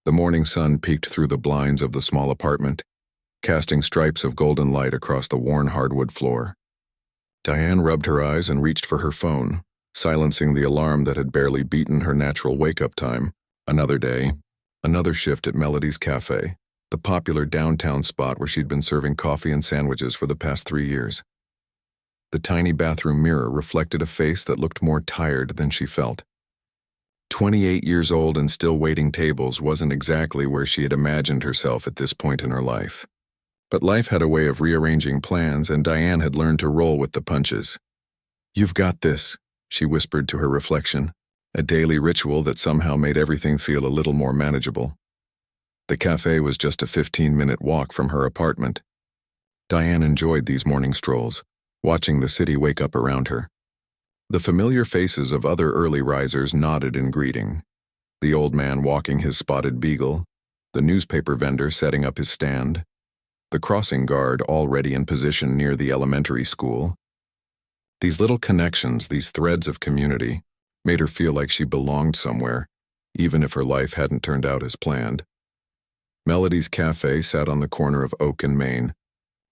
The morning sun peeked through the blinds of the small apartment, casting stripes of golden light across the worn hardwood floor. Diane rubbed her eyes and reached for her phone, silencing the alarm that had barely beaten her natural wake-up time. Another day, another shift at Melody's Cafe, the popular downtown spot where she'd been serving coffee and sandwiches for the past 3 years. The tiny bathroom mirror reflected a face that looked more tired than she felt. 28 years old and still waiting tables wasn't exactly where she had imagined herself at this point in her life. But life had a way of rearranging plans, and Diane had learned to roll with the punches. "You've got this," she whispered to her reflection, a daily ritual that somehow made everything feel a little more manageable. The cafe was just a 15-minute walk from her apartment. Diane enjoyed these morning strolls, watching the city wake up around her. The familiar faces of other early risers nodded in greeting. The old man walking his spotted beagle, the newspaper vendor setting up his stand, the crossing guard already in position near the elementary school. These little connections, these threads of community, made her feel like she belonged somewhere, even if her life hadn't turned out as planned. Melody's Cafe sat on the corner of Oak and Main,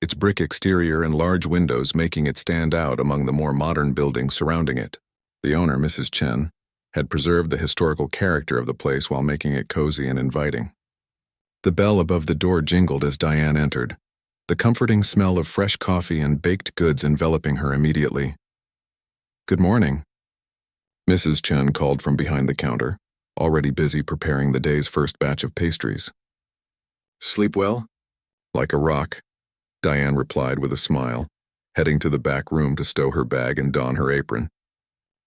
its brick exterior and large windows making it stand out among the more modern buildings surrounding it. The owner, Mrs. Chen, had preserved the historical character of the place while making it cozy and inviting. The bell above the door jingled as Diane entered, the comforting smell of fresh coffee and baked goods enveloping her immediately. "Good morning," Mrs. Chen called from behind the counter, already busy preparing the day's first batch of pastries. "Sleep well?" "Like a rock," Diane replied with a smile, heading to the back room to stow her bag and don her apron.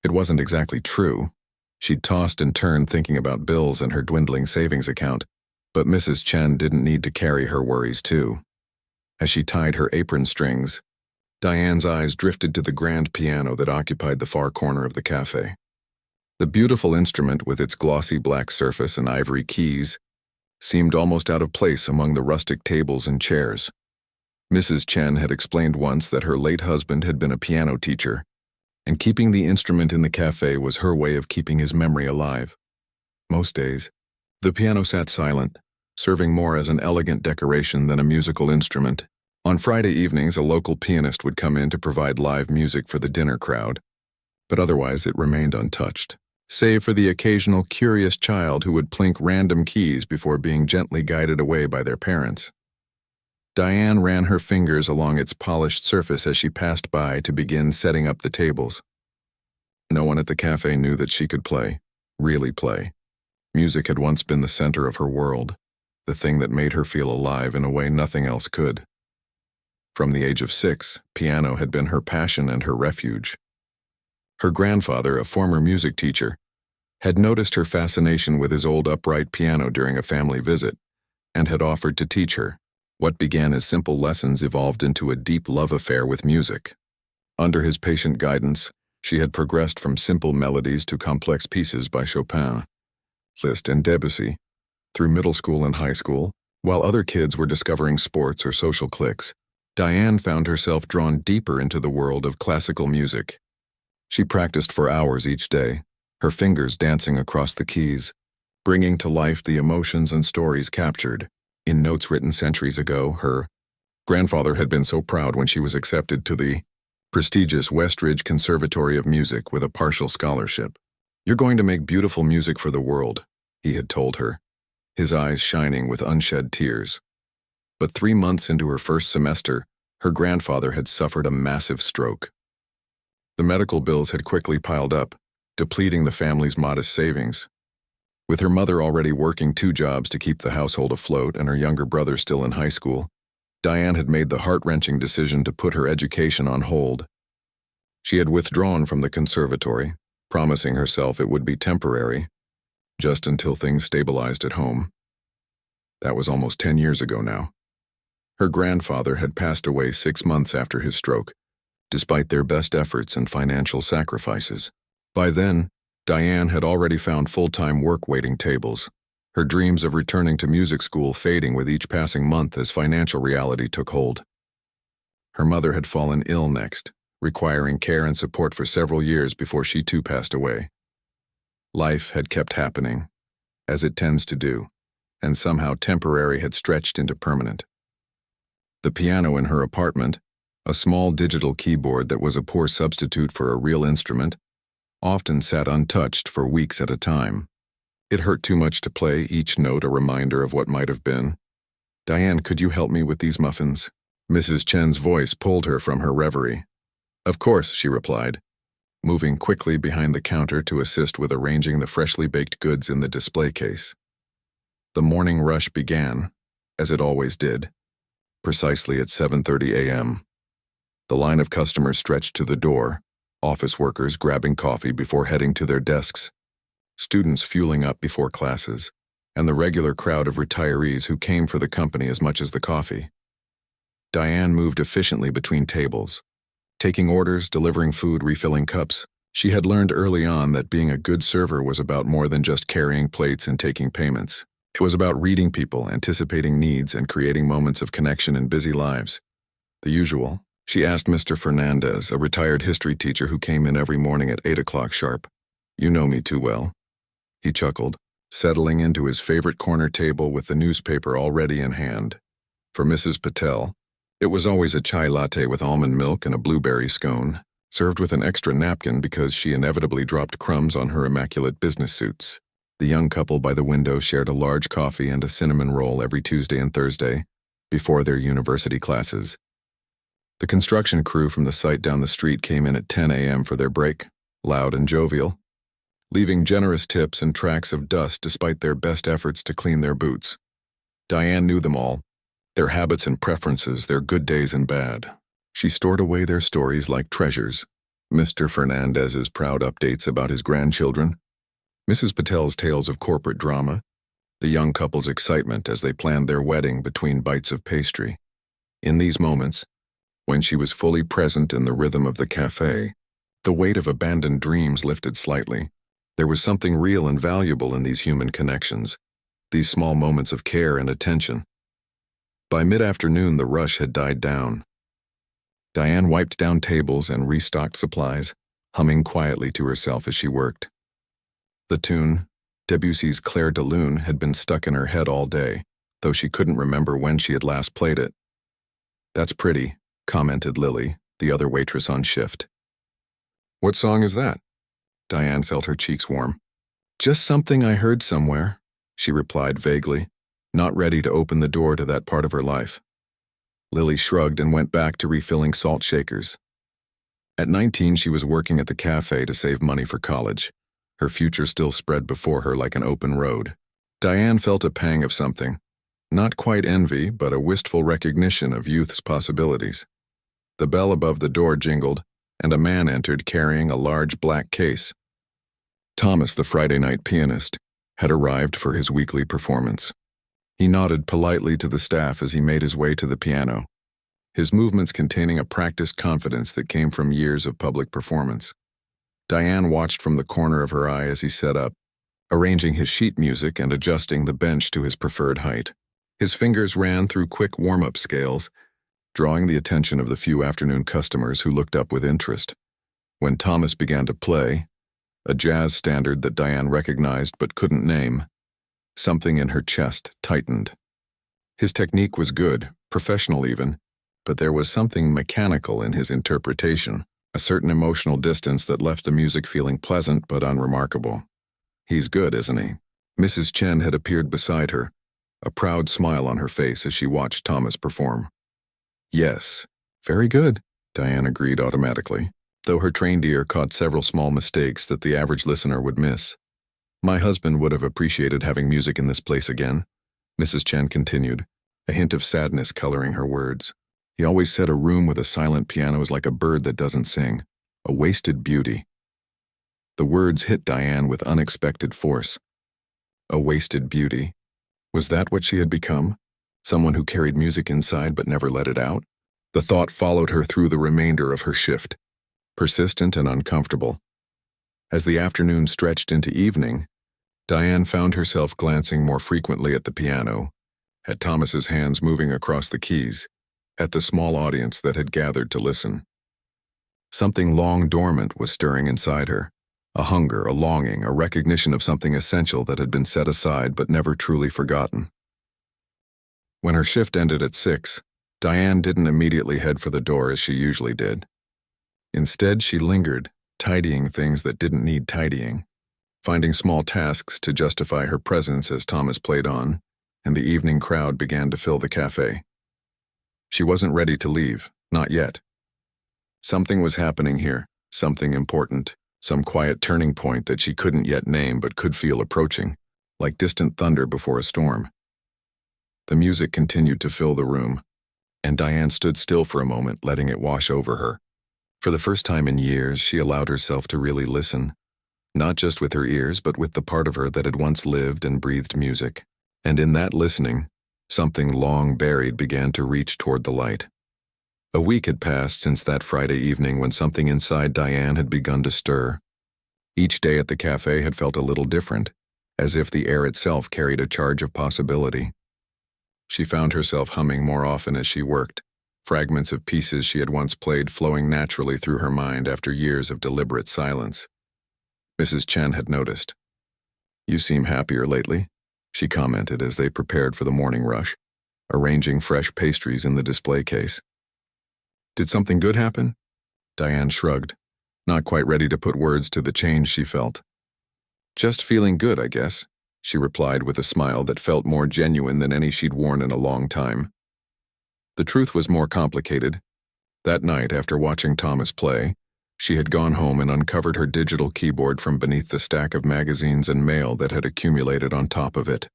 It wasn't exactly true. She'd tossed and turned thinking about bills and her dwindling savings account, but Mrs. Chen didn't need to carry her worries too. As she tied her apron strings, Diane's eyes drifted to the grand piano that occupied the far corner of the cafe. The beautiful instrument with its glossy black surface and ivory keys seemed almost out of place among the rustic tables and chairs. Mrs. Chen had explained once that her late husband had been a piano teacher, and keeping the instrument in the cafe was her way of keeping his memory alive. Most days, the piano sat silent, serving more as an elegant decoration than a musical instrument. On Friday evenings, a local pianist would come in to provide live music for the dinner crowd, but otherwise it remained untouched, save for the occasional curious child who would plink random keys before being gently guided away by their parents. Diane ran her fingers along its polished surface as she passed by to begin setting up the tables. No one at the cafe knew that she could play, really play. Music had once been the center of her world, the thing that made her feel alive in a way nothing else could. From the age of 6, piano had been her passion and her refuge. Her grandfather, a former music teacher, had noticed her fascination with his old upright piano during a family visit and had offered to teach her. What began as simple lessons evolved into a deep love affair with music. Under his patient guidance, she had progressed from simple melodies to complex pieces by Chopin, Liszt, and Debussy. Through middle school and high school, while other kids were discovering sports or social cliques, Diane found herself drawn deeper into the world of classical music. She practiced for hours each day, her fingers dancing across the keys, bringing to life the emotions and stories captured in notes written centuries ago. Her grandfather had been so proud when she was accepted to the prestigious Westridge Conservatory of Music with a partial scholarship. "You're going to make beautiful music for the world," he had told her, his eyes shining with unshed tears. But 3 months into her first semester, her grandfather had suffered a massive stroke. The medical bills had quickly piled up, depleting the family's modest savings. With her mother already working 2 jobs to keep the household afloat and her younger brother still in high school, Diane had made the heart-wrenching decision to put her education on hold. She had withdrawn from the conservatory, promising herself it would be temporary, just until things stabilized at home. That was almost 10 years ago now. Her grandfather had passed away 6 months after his stroke, despite their best efforts and financial sacrifices. By then, Diane had already found full-time work waiting tables, her dreams of returning to music school fading with each passing month as financial reality took hold. Her mother had fallen ill next, requiring care and support for several years before she too passed away. Life had kept happening, as it tends to do, and somehow temporary had stretched into permanent. The piano in her apartment, a small digital keyboard that was a poor substitute for a real instrument, often sat untouched for weeks at a time. It hurt too much to play, each note a reminder of what might have been. "Diane, could you help me with these muffins?" Mrs. Chen's voice pulled her from her reverie. "Of course," she replied, moving quickly behind the counter to assist with arranging the freshly baked goods in the display case. The morning rush began, as it always did, precisely at 7:30 a.m. The line of customers stretched to the door, office workers grabbing coffee before heading to their desks, students fueling up before classes, and the regular crowd of retirees who came for the company as much as the coffee. Diane moved efficiently between tables, taking orders, delivering food, refilling cups. She had learned early on that being a good server was about more than just carrying plates and taking payments. It was about reading people, anticipating needs, and creating moments of connection in busy lives. The usual. She asked Mr. Fernandez, a retired history teacher who came in every morning at 8 o'clock sharp. "You know me too well." He chuckled, settling into his favorite corner table with the newspaper already in hand. For Mrs. Patel, it was always a chai latte with almond milk and a blueberry scone, served with an extra napkin because she inevitably dropped crumbs on her immaculate business suits. The young couple by the window shared a large coffee and a cinnamon roll every Tuesday and Thursday, before their university classes. The construction crew from the site down the street came in at 10 a.m. for their break, loud and jovial, leaving generous tips and tracks of dust despite their best efforts to clean their boots. Diane knew them all, their habits and preferences, their good days and bad. She stored away their stories like treasures. Mr. Fernandez's proud updates about his grandchildren, Mrs. Patel's tales of corporate drama, the young couple's excitement as they planned their wedding between bites of pastry. In these moments, when she was fully present in the rhythm of the cafe, the weight of abandoned dreams lifted slightly. There was something real and valuable in these human connections, these small moments of care and attention. By mid-afternoon, the rush had died down. Diane wiped down tables and restocked supplies, humming quietly to herself as she worked. The tune, Debussy's Clair de Lune, had been stuck in her head all day, though she couldn't remember when she had last played it. "That's pretty," commented Lily, the other waitress on shift. "What song is that?" Diane felt her cheeks warm. "Just something I heard somewhere," she replied vaguely, not ready to open the door to that part of her life. Lily shrugged and went back to refilling salt shakers. At 19, she was working at the cafe to save money for college. Her future still spread before her like an open road. Diane felt a pang of something, not quite envy, but a wistful recognition of youth's possibilities. The bell above the door jingled, and a man entered carrying a large black case. Thomas, the Friday night pianist, had arrived for his weekly performance. He nodded politely to the staff as he made his way to the piano, his movements containing a practiced confidence that came from years of public performance. Diane watched from the corner of her eye as he set up, arranging his sheet music and adjusting the bench to his preferred height. His fingers ran through quick warm-up scales, drawing the attention of the few afternoon customers who looked up with interest. When Thomas began to play, a jazz standard that Diane recognized but couldn't name, something in her chest tightened. His technique was good, professional even, but there was something mechanical in his interpretation, a certain emotional distance that left the music feeling pleasant but unremarkable. "He's good, isn't he?" Mrs. Chen had appeared beside her, a proud smile on her face as she watched Thomas perform. "Yes, very good," Diane agreed automatically, though her trained ear caught several small mistakes that the average listener would miss. "My husband would have appreciated having music in this place again," Mrs. Chen continued, a hint of sadness coloring her words. "He always said a room with a silent piano is like a bird that doesn't sing, a wasted beauty." The words hit Diane with unexpected force. A wasted beauty. Was that what she had become? Someone who carried music inside but never let it out? The thought followed her through the remainder of her shift, persistent and uncomfortable. As the afternoon stretched into evening, Diane found herself glancing more frequently at the piano, at Thomas's hands moving across the keys, at the small audience that had gathered to listen. Something long dormant was stirring inside her, a hunger, a longing, a recognition of something essential that had been set aside but never truly forgotten. When her shift ended at 6, Diane didn't immediately head for the door as she usually did. Instead, she lingered, tidying things that didn't need tidying, finding small tasks to justify her presence as Thomas played on, and the evening crowd began to fill the cafe. She wasn't ready to leave, not yet. Something was happening here, something important, some quiet turning point that she couldn't yet name but could feel approaching, like distant thunder before a storm. The music continued to fill the room, and Diane stood still for a moment, letting it wash over her. For the first time in years, she allowed herself to really listen, not just with her ears, but with the part of her that had once lived and breathed music. And in that listening, something long buried began to reach toward the light. A week had passed since that Friday evening when something inside Diane had begun to stir. Each day at the cafe had felt a little different, as if the air itself carried a charge of possibility. She found herself humming more often as she worked, fragments of pieces she had once played flowing naturally through her mind after years of deliberate silence. Mrs. Chen had noticed. "You seem happier lately," she commented as they prepared for the morning rush, arranging fresh pastries in the display case. "Did something good happen?" Diane shrugged, not quite ready to put words to the change she felt. "Just feeling good, I guess," she replied with a smile that felt more genuine than any she'd worn in a long time. The truth was more complicated. That night, after watching Thomas play, she had gone home and uncovered her digital keyboard from beneath the stack of magazines and mail that had accumulated on top of it.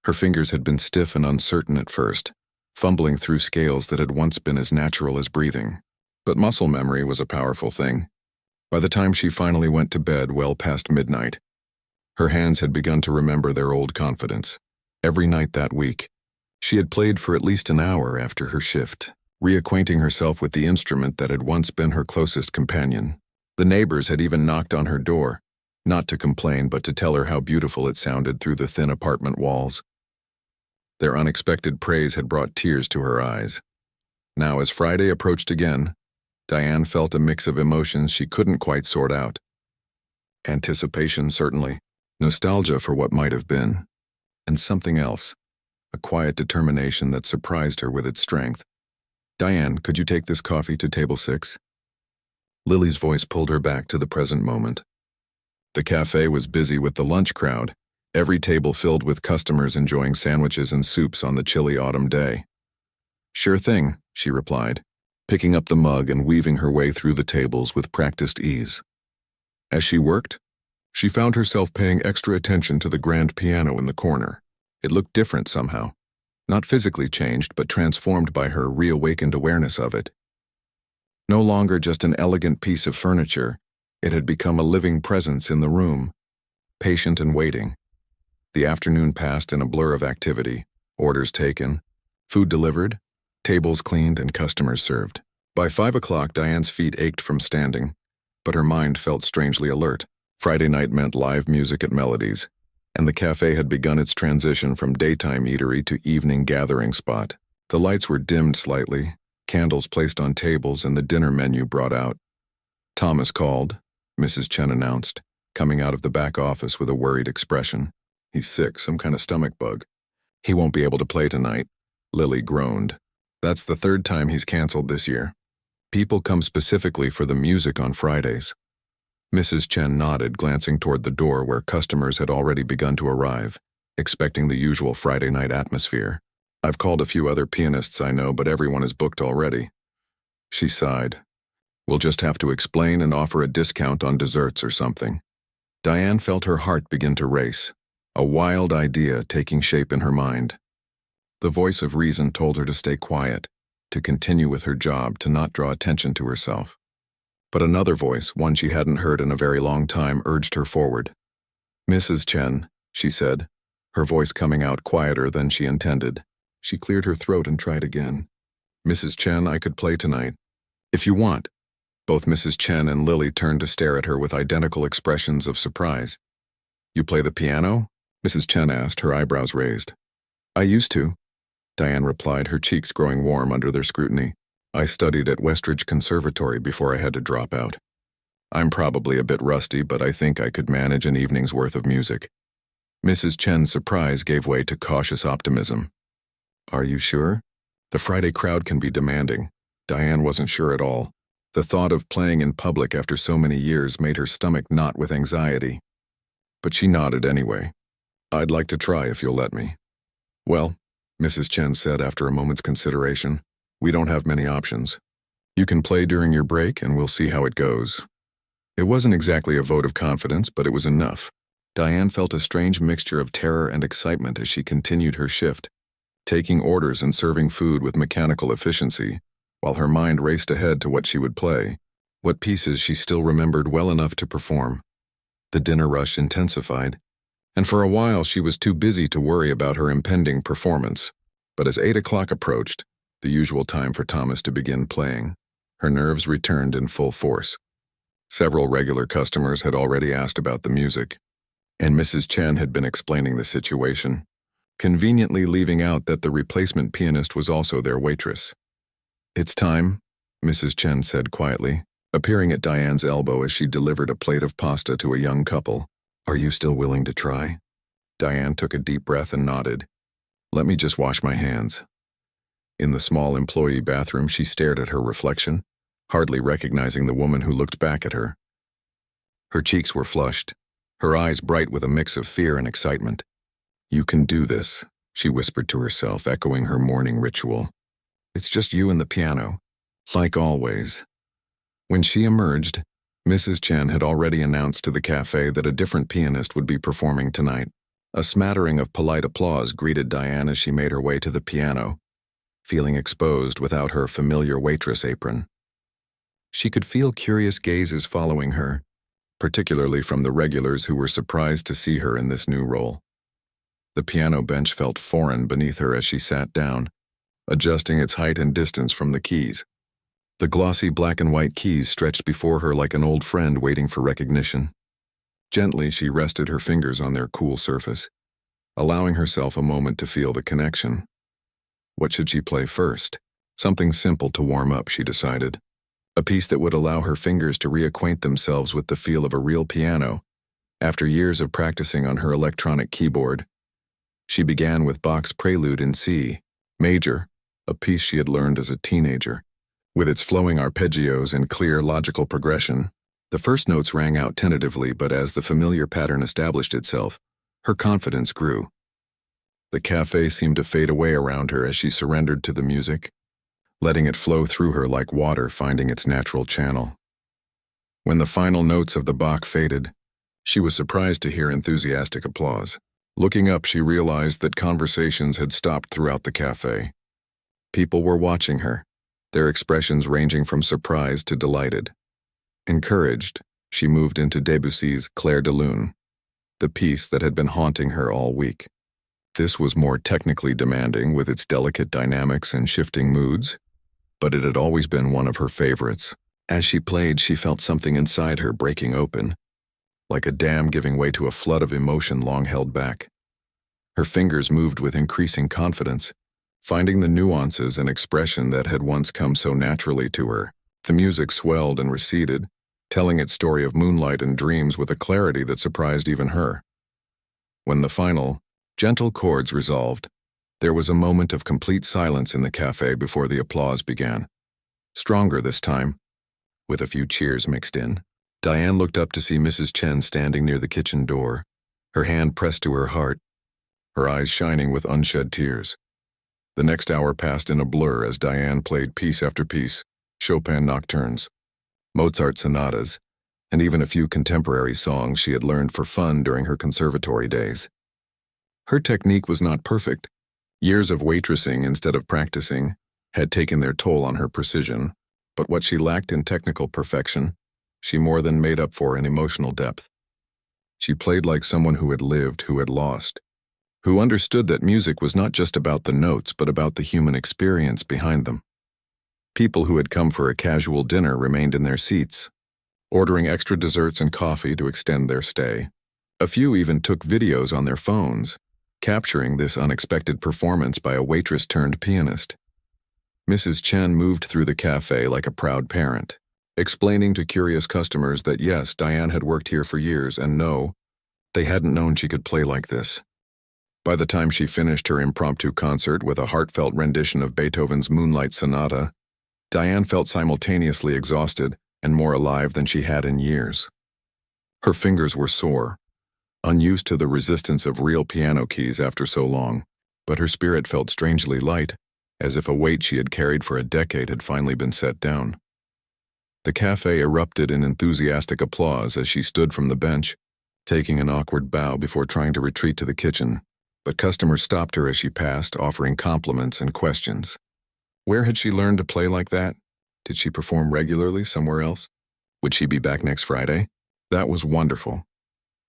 Her fingers had been stiff and uncertain at first, fumbling through scales that had once been as natural as breathing. But muscle memory was a powerful thing. By the time she finally went to bed well past midnight, her hands had begun to remember their old confidence. Every night that week, she had played for at least an hour after her shift, reacquainting herself with the instrument that had once been her closest companion. The neighbors had even knocked on her door, not to complain but to tell her how beautiful it sounded through the thin apartment walls. Their unexpected praise had brought tears to her eyes. Now, as Friday approached again, Diane felt a mix of emotions she couldn't quite sort out. Anticipation, certainly, nostalgia for what might have been, and something else, a quiet determination that surprised her with its strength. "Diane, could you take this coffee to table 6? Lily's voice pulled her back to the present moment. The cafe was busy with the lunch crowd, every table filled with customers enjoying sandwiches and soups on the chilly autumn day. "Sure thing," she replied, picking up the mug and weaving her way through the tables with practiced ease. As she worked, she found herself paying extra attention to the grand piano in the corner. It looked different somehow, not physically changed but transformed by her reawakened awareness of it. No longer just an elegant piece of furniture, it had become a living presence in the room, patient and waiting. The afternoon passed in a blur of activity, orders taken, food delivered, tables cleaned, and customers served. By 5 o'clock, Diane's feet ached from standing, but her mind felt strangely alert. Friday night meant live music at Melody's, and the cafe had begun its transition from daytime eatery to evening gathering spot. The lights were dimmed slightly, candles placed on tables, and the dinner menu brought out. "Thomas called," Mrs. Chen announced, coming out of the back office with a worried expression. "He's sick, some kind of stomach bug. He won't be able to play tonight," Lily groaned. "That's the 3rd time he's canceled this year. People come specifically for the music on Fridays." Mrs. Chen nodded, glancing toward the door where customers had already begun to arrive, expecting the usual Friday night atmosphere. "I've called a few other pianists I know, but everyone is booked already." She sighed. "We'll just have to explain and offer a discount on desserts or something." Diane felt her heart begin to race, a wild idea taking shape in her mind. The voice of reason told her to stay quiet, to continue with her job, to not draw attention to herself. But another voice, one she hadn't heard in a very long time, urged her forward. "Mrs. Chen," she said, her voice coming out quieter than she intended. She cleared her throat and tried again. "Mrs. Chen, I could play tonight. If you want." Both Mrs. Chen and Lily turned to stare at her with identical expressions of surprise. "You play the piano?" Mrs. Chen asked, her eyebrows raised. "I used to," Diane replied, her cheeks growing warm under their scrutiny. "I studied at Westridge Conservatory before I had to drop out. I'm probably a bit rusty, but I think I could manage an evening's worth of music." Mrs. Chen's surprise gave way to cautious optimism. Are you sure? The Friday crowd can be demanding. Diane wasn't sure at all. The thought of playing in public after so many years made her stomach knot with anxiety. But she nodded anyway. I'd like to try if you'll let me. Well, Mrs. Chen said after a moment's consideration, we don't have many options. You can play during your break and we'll see how it goes. It wasn't exactly a vote of confidence, but it was enough. Diane felt a strange mixture of terror and excitement as she continued her shift, taking orders and serving food with mechanical efficiency, while her mind raced ahead to what she would play, what pieces she still remembered well enough to perform. The dinner rush intensified, and for a while she was too busy to worry about her impending performance. But as 8 o'clock approached, the usual time for Thomas to begin playing, her nerves returned in full force. Several regular customers had already asked about the music, and Mrs. Chen had been explaining the situation, conveniently leaving out that the replacement pianist was also their waitress. It's time, Mrs. Chen said quietly, appearing at Diane's elbow as she delivered a plate of pasta to a young couple. Are you still willing to try? Diane took a deep breath and nodded. Let me just wash my hands. In the small employee bathroom, she stared at her reflection, hardly recognizing the woman who looked back at her. Her cheeks were flushed, her eyes bright with a mix of fear and excitement. You can do this, she whispered to herself, echoing her morning ritual. It's just you and the piano, like always. When she emerged, Mrs. Chen had already announced to the cafe that a different pianist would be performing tonight. A smattering of polite applause greeted Diane as she made her way to the piano, feeling exposed without her familiar waitress apron. She could feel curious gazes following her, particularly from the regulars who were surprised to see her in this new role. The piano bench felt foreign beneath her as she sat down, adjusting its height and distance from the keys. The glossy black and white keys stretched before her like an old friend waiting for recognition. Gently, she rested her fingers on their cool surface, allowing herself a moment to feel the connection. What should she play first? Something simple to warm up, she decided. A piece that would allow her fingers to reacquaint themselves with the feel of a real piano. After years of practicing on her electronic keyboard, she began with Bach's Prelude in C major, a piece she had learned as a teenager. With its flowing arpeggios and clear logical progression, the first notes rang out tentatively, but as the familiar pattern established itself, her confidence grew. The cafe seemed to fade away around her as she surrendered to the music, letting it flow through her like water finding its natural channel. When the final notes of the Bach faded, she was surprised to hear enthusiastic applause. Looking up, she realized that conversations had stopped throughout the cafe. People were watching her, their expressions ranging from surprised to delighted. Encouraged, she moved into Debussy's Clair de Lune, the piece that had been haunting her all week. This was more technically demanding with its delicate dynamics and shifting moods, but it had always been one of her favorites. As she played, she felt something inside her breaking open, like a dam giving way to a flood of emotion long held back. Her fingers moved with increasing confidence, finding the nuances and expression that had once come so naturally to her. The music swelled and receded, telling its story of moonlight and dreams with a clarity that surprised even her. When the final, gentle chords resolved, there was a moment of complete silence in the cafe before the applause began. Stronger this time, with a few cheers mixed in. Diane looked up to see Mrs. Chen standing near the kitchen door, her hand pressed to her heart, her eyes shining with unshed tears. The next hour passed in a blur as Diane played piece after piece, Chopin nocturnes, Mozart sonatas, and even a few contemporary songs she had learned for fun during her conservatory days. Her technique was not perfect. Years of waitressing instead of practicing had taken their toll on her precision, but what she lacked in technical perfection, she more than made up for in emotional depth. She played like someone who had lived, who had lost, who understood that music was not just about the notes but about the human experience behind them. People who had come for a casual dinner remained in their seats, ordering extra desserts and coffee to extend their stay. A few even took videos on their phones, capturing this unexpected performance by a waitress-turned-pianist. Mrs. Chen moved through the cafe like a proud parent, explaining to curious customers that yes, Diane had worked here for years and no, they hadn't known she could play like this. By the time she finished her impromptu concert with a heartfelt rendition of Beethoven's Moonlight Sonata, Diane felt simultaneously exhausted and more alive than she had in years. Her fingers were sore, unused to the resistance of real piano keys after so long, but her spirit felt strangely light, as if a weight she had carried for a decade had finally been set down. The cafe erupted in enthusiastic applause as she stood from the bench, taking an awkward bow before trying to retreat to the kitchen, but customers stopped her as she passed, offering compliments and questions. Where had she learned to play like that? Did she perform regularly somewhere else? Would she be back next Friday? That was wonderful,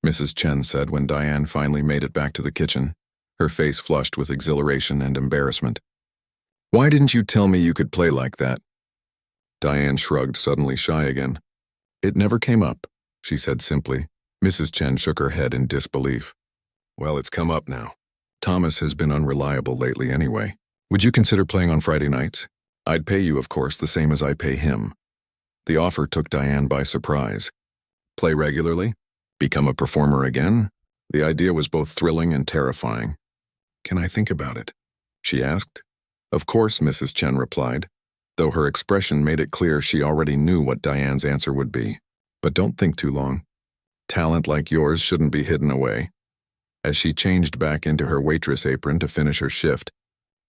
Mrs. Chen said when Diane finally made it back to the kitchen, her face flushed with exhilaration and embarrassment. Why didn't you tell me you could play like that? Diane shrugged, suddenly shy again. It never came up, she said simply. Mrs. Chen shook her head in disbelief. Well, it's come up now. Thomas has been unreliable lately anyway. Would you consider playing on Friday nights? I'd pay you, of course, the same as I pay him. The offer took Diane by surprise. Play regularly? Become a performer again? The idea was both thrilling and terrifying. Can I think about it? She asked. Of course, Mrs. Chen replied, though her expression made it clear she already knew what Diane's answer would be. But don't think too long. Talent like yours shouldn't be hidden away. As she changed back into her waitress apron to finish her shift,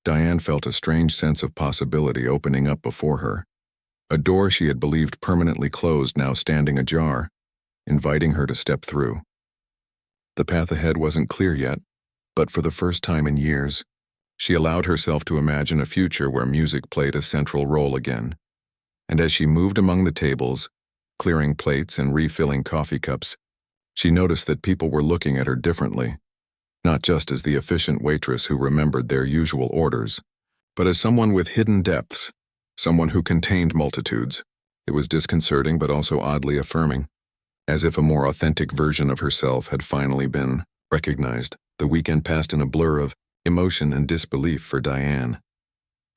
Diane felt a strange sense of possibility opening up before her. A door she had believed permanently closed now standing ajar, inviting her to step through. The path ahead wasn't clear yet, but for the first time in years, she allowed herself to imagine a future where music played a central role again. And as she moved among the tables, clearing plates and refilling coffee cups, she noticed that people were looking at her differently, not just as the efficient waitress who remembered their usual orders, but as someone with hidden depths, someone who contained multitudes. It was disconcerting but also oddly affirming, as if a more authentic version of herself had finally been recognized. The weekend passed in a blur of emotion and disbelief for Diane.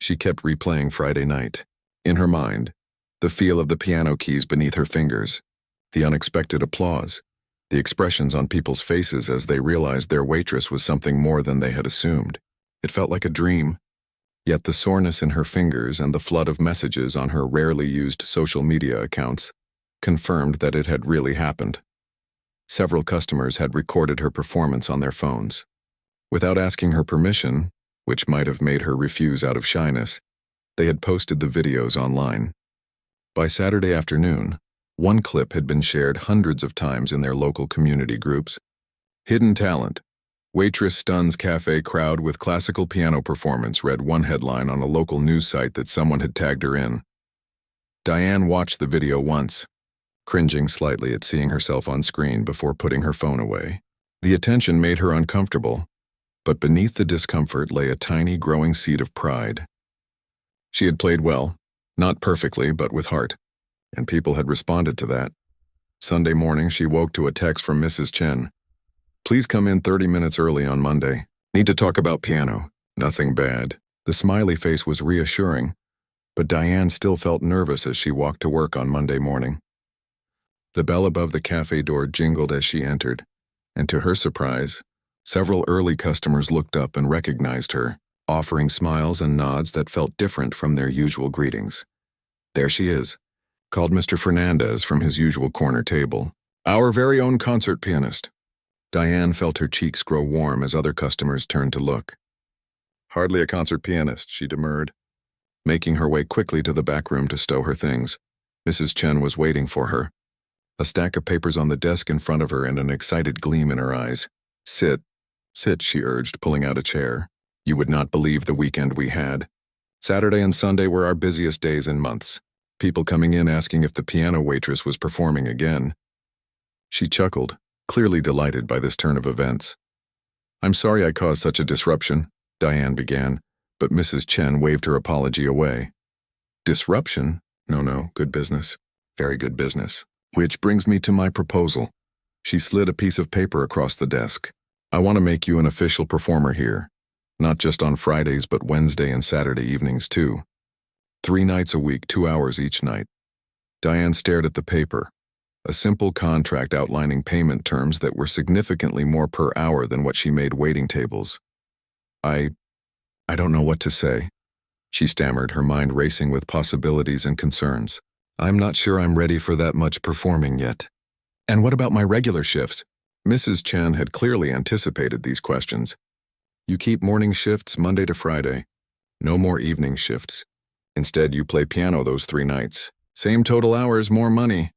She kept replaying Friday night. In her mind, the feel of the piano keys beneath her fingers, the unexpected applause, the expressions on people's faces as they realized their waitress was something more than they had assumed. It felt like a dream. Yet the soreness in her fingers and the flood of messages on her rarely used social media accounts confirmed that it had really happened. Several customers had recorded her performance on their phones. Without asking her permission, which might have made her refuse out of shyness, they had posted the videos online. By Saturday afternoon, one clip had been shared hundreds of times in their local community groups. Hidden talent. Waitress stuns cafe crowd with classical piano performance, read one headline on a local news site that someone had tagged her in. Diane watched the video once, cringing slightly at seeing herself on screen before putting her phone away. The attention made her uncomfortable, but beneath the discomfort lay a tiny growing seed of pride. She had played well, not perfectly but with heart, and people had responded to that. Sunday morning she woke to a text from Mrs. Chen. Please come in 30 minutes early on Monday. Need to talk about piano. Nothing bad. The smiley face was reassuring, but Diane still felt nervous as she walked to work on Monday morning. The bell above the cafe door jingled as she entered, and to her surprise, several early customers looked up and recognized her, offering smiles and nods that felt different from their usual greetings. There she is, called Mr. Fernandez from his usual corner table. Our very own concert pianist. Diane felt her cheeks grow warm as other customers turned to look. Hardly a concert pianist, she demurred, making her way quickly to the back room to stow her things. Mrs. Chen was waiting for her, a stack of papers on the desk in front of her and an excited gleam in her eyes. Sit, she urged, pulling out a chair. You would not believe the weekend we had. Saturday and Sunday were our busiest days in months. People coming in asking if the piano waitress was performing again. She chuckled, clearly delighted by this turn of events. I'm sorry I caused such a disruption, Diane began, but Mrs. Chen waved her apology away. Disruption? No, good business. Very good business. Which brings me to my proposal. She slid a piece of paper across the desk. I want to make you an official performer here. Not just on Fridays, but Wednesday and Saturday evenings too. 3 nights a week, 2 hours each night. Diane stared at the paper, a simple contract outlining payment terms that were significantly more per hour than what she made waiting tables. I don't know what to say, she stammered, her mind racing with possibilities and concerns. I'm not sure I'm ready for that much performing yet. And what about my regular shifts? Mrs. Chen had clearly anticipated these questions. You keep morning shifts Monday to Friday. No more evening shifts. Instead, you play piano those 3 nights. Same total hours, more money.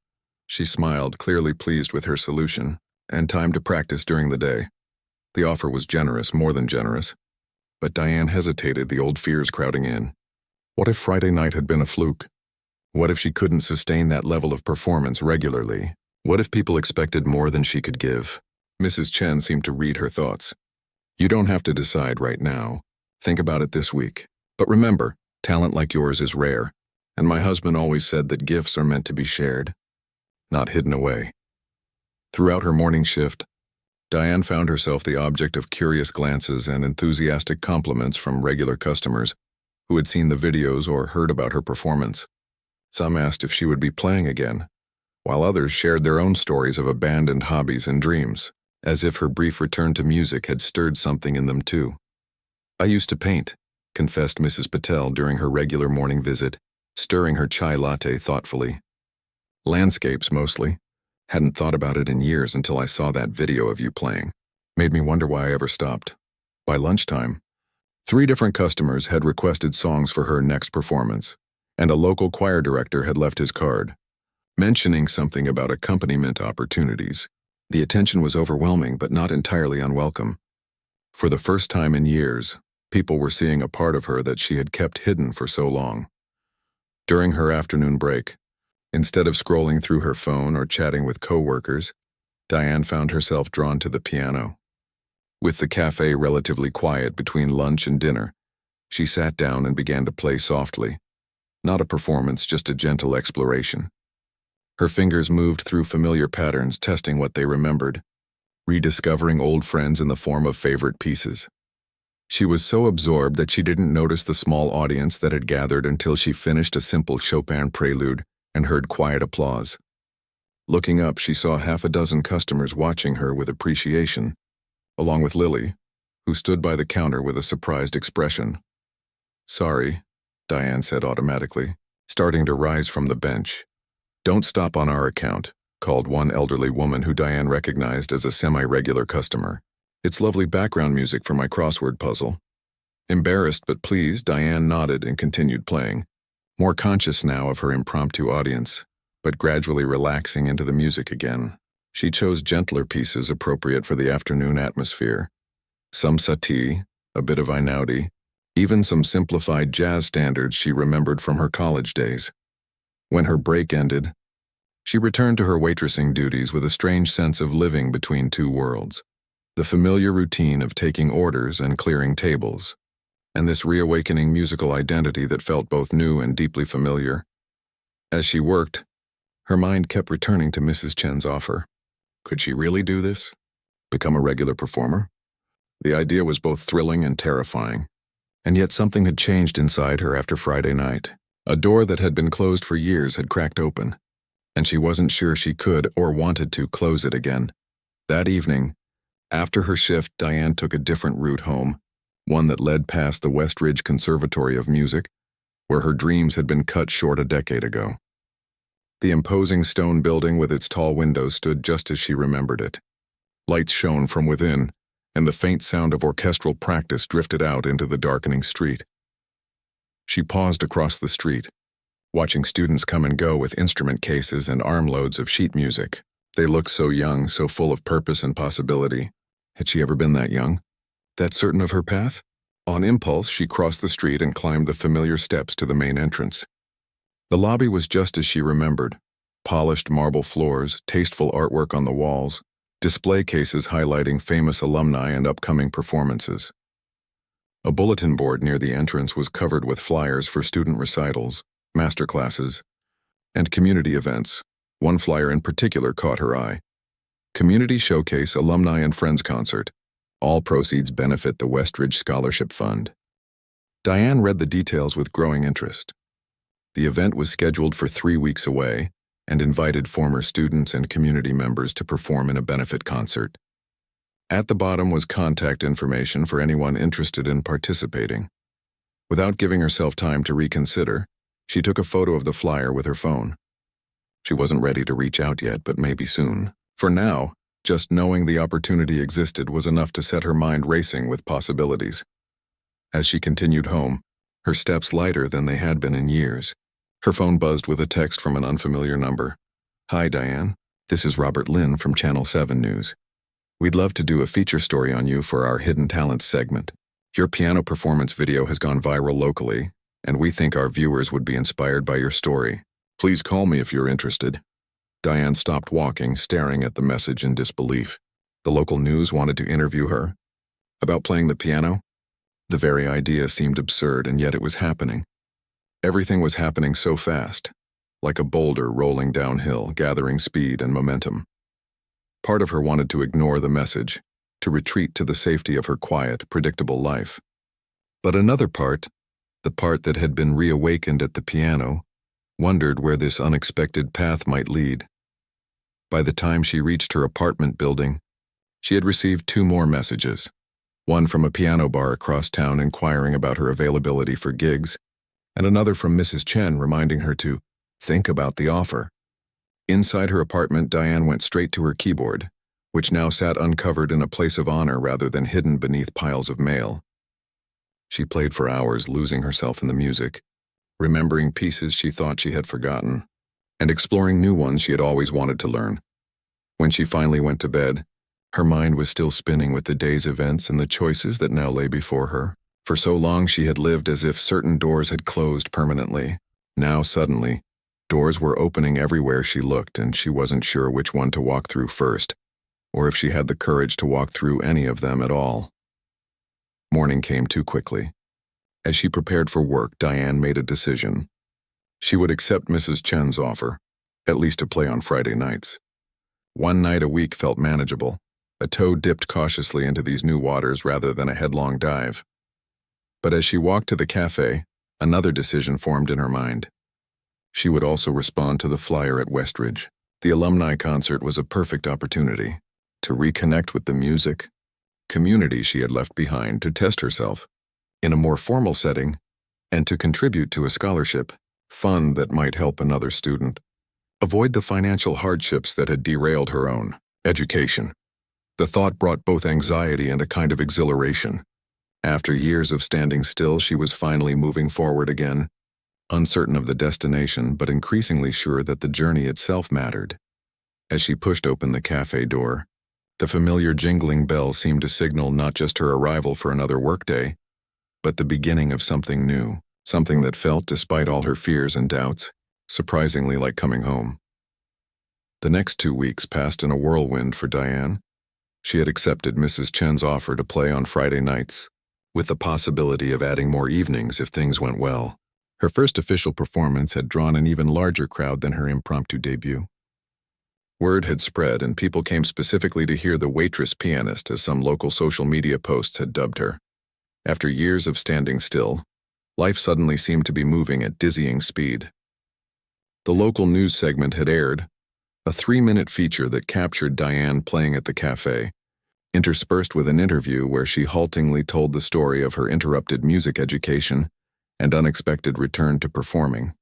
She smiled, clearly pleased with her solution, and time to practice during the day. The offer was generous, more than generous. But Diane hesitated, the old fears crowding in. What if Friday night had been a fluke? What if she couldn't sustain that level of performance regularly? What if people expected more than she could give? Mrs. Chen seemed to read her thoughts. You don't have to decide right now. Think about it this week. But remember, talent like yours is rare, and my husband always said that gifts are meant to be shared, not hidden away. Throughout her morning shift, Diane found herself the object of curious glances and enthusiastic compliments from regular customers who had seen the videos or heard about her performance. Some asked if she would be playing again, while others shared their own stories of abandoned hobbies and dreams, as if her brief return to music had stirred something in them too. I used to paint, confessed Mrs. Patel during her regular morning visit, stirring her chai latte thoughtfully. Landscapes, mostly. Hadn't thought about it in years until I saw that video of you playing. Made me wonder why I ever stopped. By lunchtime, 3 different customers had requested songs for her next performance, and a local choir director had left his card, mentioning something about accompaniment opportunities. The attention was overwhelming but not entirely unwelcome. For the first time in years, people were seeing a part of her that she had kept hidden for so long. During her afternoon break, instead of scrolling through her phone or chatting with coworkers, Diane found herself drawn to the piano. With the cafe relatively quiet between lunch and dinner, she sat down and began to play softly. Not a performance, just a gentle exploration. Her fingers moved through familiar patterns, testing what they remembered, rediscovering old friends in the form of favorite pieces. She was so absorbed that she didn't notice the small audience that had gathered until she finished a simple Chopin prelude and heard quiet applause. Looking up, she saw 6 customers watching her with appreciation, along with Lily, who stood by the counter with a surprised expression. Sorry, Diane said automatically, starting to rise from the bench. Don't stop on our account, called one elderly woman who Diane recognized as a semi-regular customer. It's lovely background music for my crossword puzzle. Embarrassed but pleased, Diane nodded and continued playing, more conscious now of her impromptu audience, but gradually relaxing into the music again. She chose gentler pieces appropriate for the afternoon atmosphere. Some Satie, a bit of Einaudi, even some simplified jazz standards she remembered from her college days. When her break ended, she returned to her waitressing duties with a strange sense of living between 2 worlds. The familiar routine of taking orders and clearing tables, and this reawakening musical identity that felt both new and deeply familiar. As she worked, her mind kept returning to Mrs. Chen's offer. Could she really do this? Become a regular performer? The idea was both thrilling and terrifying, and yet something had changed inside her after Friday night. A door that had been closed for years had cracked open, and she wasn't sure she could or wanted to close it again. That evening, after her shift, Diane took a different route home, one that led past the Westridge Conservatory of Music, where her dreams had been cut short a decade ago. The imposing stone building with its tall windows stood just as she remembered it. Lights shone from within, and the faint sound of orchestral practice drifted out into the darkening street. She paused across the street, watching students come and go with instrument cases and armloads of sheet music. They looked so young, so full of purpose and possibility. Had she ever been that young? That certain of her path? On impulse, she crossed the street and climbed the familiar steps to the main entrance. The lobby was just as she remembered. Polished marble floors, tasteful artwork on the walls, display cases highlighting famous alumni and upcoming performances. A bulletin board near the entrance was covered with flyers for student recitals, master classes, and community events. One flyer in particular caught her eye. Community Showcase Alumni and Friends Concert. All proceeds benefit the Westridge Scholarship Fund. Diane read the details with growing interest. The event was scheduled for 3 weeks away, and invited former students and community members to perform in a benefit concert. At the bottom was contact information for anyone interested in participating. Without giving herself time to reconsider, she took a photo of the flyer with her phone. She wasn't ready to reach out yet, but maybe soon. For now, just knowing the opportunity existed was enough to set her mind racing with possibilities. As she continued home, her steps lighter than they had been in years. Her phone buzzed with a text from an unfamiliar number. "Hi, Diane. This is Robert Lynn from Channel 7 News. We'd love to do a feature story on you for our Hidden Talents segment. Your piano performance video has gone viral locally, and we think our viewers would be inspired by your story. Please call me if you're interested." Diane stopped walking, staring at the message in disbelief. The local news wanted to interview her. About playing the piano? The very idea seemed absurd, and yet it was happening. Everything was happening so fast, like a boulder rolling downhill, gathering speed and momentum. Part of her wanted to ignore the message, to retreat to the safety of her quiet, predictable life. But another part, the part that had been reawakened at the piano, wondered where this unexpected path might lead. By the time she reached her apartment building, she had received 2 more messages. One from a piano bar across town inquiring about her availability for gigs, and another from Mrs. Chen reminding her to think about the offer. Inside her apartment, Diane went straight to her keyboard, which now sat uncovered in a place of honor rather than hidden beneath piles of mail. She played for hours, losing herself in the music, remembering pieces she thought she had forgotten, and exploring new ones she had always wanted to learn. When she finally went to bed, her mind was still spinning with the day's events and the choices that now lay before her. For so long she had lived as if certain doors had closed permanently. Now suddenly, doors were opening everywhere she looked, and she wasn't sure which one to walk through first, or if she had the courage to walk through any of them at all. Morning came too quickly. As she prepared for work, Diane made a decision. She would accept Mrs. Chen's offer, at least to play on Friday nights. 1 night a week felt manageable. A toe dipped cautiously into these new waters rather than a headlong dive. But as she walked to the cafe, another decision formed in her mind. She would also respond to the flyer at Westridge. The alumni concert was a perfect opportunity to reconnect with the music, community she had left behind, to test herself in a more formal setting, and to contribute to a scholarship fund that might help another student avoid the financial hardships that had derailed her own education. The thought brought both anxiety and a kind of exhilaration. After years of standing still, she was finally moving forward again, uncertain of the destination but increasingly sure that the journey itself mattered. As she pushed open the cafe door, the familiar jingling bell seemed to signal not just her arrival for another workday, but the beginning of something new, something that felt, despite all her fears and doubts, surprisingly like coming home. The next 2 weeks passed in a whirlwind for Diane. She had accepted Mrs. Chen's offer to play on Friday nights, with the possibility of adding more evenings if things went well. Her first official performance had drawn an even larger crowd than her impromptu debut. Word had spread, and people came specifically to hear the Waitress pianist, as some local social media posts had dubbed her. After years of standing still, life suddenly seemed to be moving at dizzying speed. The local news segment had aired, a 3-minute feature that captured Diane playing at the cafe, interspersed with an interview where she haltingly told the story of her interrupted music education and unexpected return to performing.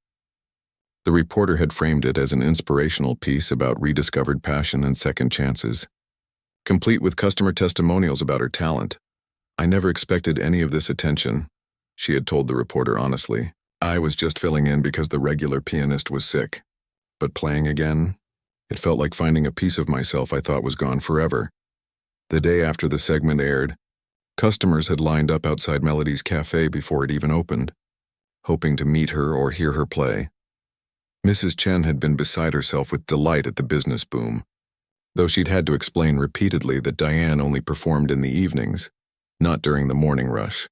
The reporter had framed it as an inspirational piece about rediscovered passion and second chances, complete with customer testimonials about her talent. "I never expected any of this attention," she had told the reporter honestly. "I was just filling in because the regular pianist was sick. But playing again, it felt like finding a piece of myself I thought was gone forever." The day after the segment aired, customers had lined up outside Melody's cafe before it even opened, hoping to meet her or hear her play. Mrs. Chen had been beside herself with delight at the business boom, though she'd had to explain repeatedly that Diane only performed in the evenings, not during the morning rush.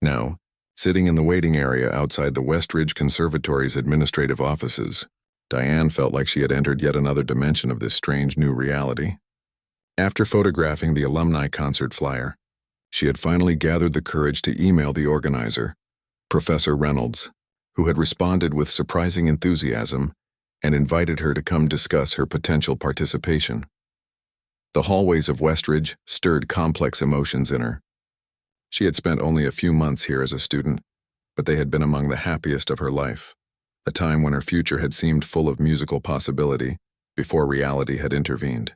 Now, sitting in the waiting area outside the Westridge Conservatory's administrative offices, Diane felt like she had entered yet another dimension of this strange new reality. After photographing the alumni concert flyer, she had finally gathered the courage to email the organizer, Professor Reynolds, who had responded with surprising enthusiasm and invited her to come discuss her potential participation. The hallways of Westridge stirred complex emotions in her. She had spent only a few months here as a student, but they had been among the happiest of her life, a time when her future had seemed full of musical possibility before reality had intervened.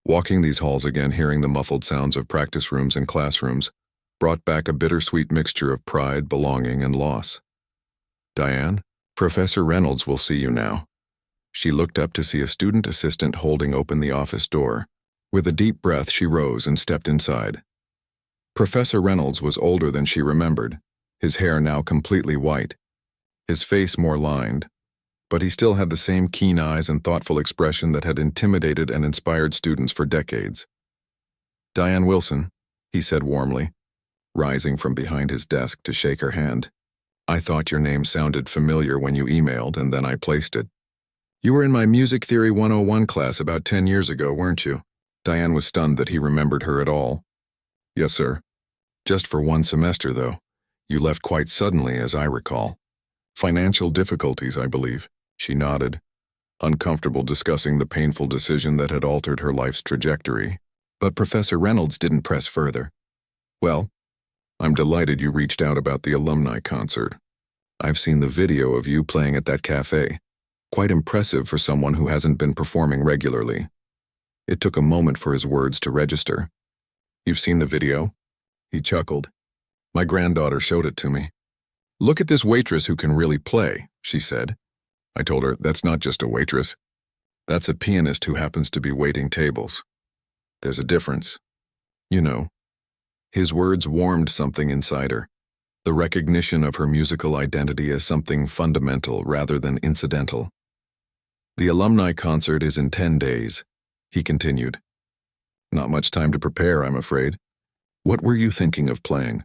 Walking these halls again, hearing the muffled sounds of practice rooms and classrooms, brought back a bittersweet mixture of pride, belonging, and loss. "Diane, Professor Reynolds will see you now." She looked up to see a student assistant holding open the office door. With a deep breath, she rose and stepped inside. Professor Reynolds was older than she remembered, his hair now completely white, his face more lined, but he still had the same keen eyes and thoughtful expression that had intimidated and inspired students for decades. "Diane Wilson," he said warmly, rising from behind his desk to shake her hand. "I thought your name sounded familiar when you emailed, and then I placed it. You were in my Music Theory 101 class about 10 years ago, weren't you?" Diane was stunned that he remembered her at all. "Yes, sir. Just for one semester, though. You left quite suddenly, as I recall. Financial difficulties, I believe." She nodded, uncomfortable discussing the painful decision that had altered her life's trajectory. But Professor Reynolds didn't press further. "Well, I'm delighted you reached out about the alumni concert. I've seen the video of you playing at that cafe. Quite impressive for someone who hasn't been performing regularly." It took a moment for his words to register. "You've seen the video?" He chuckled. "My granddaughter showed it to me. Look at this waitress who can really play," she said. I told her, "That's not just a waitress. That's a pianist who happens to be waiting tables. There's a difference. You know." His words warmed something inside her, the recognition of her musical identity as something fundamental rather than incidental. "The alumni concert is in 10 days, he continued. "Not much time to prepare, I'm afraid. What were you thinking of playing?"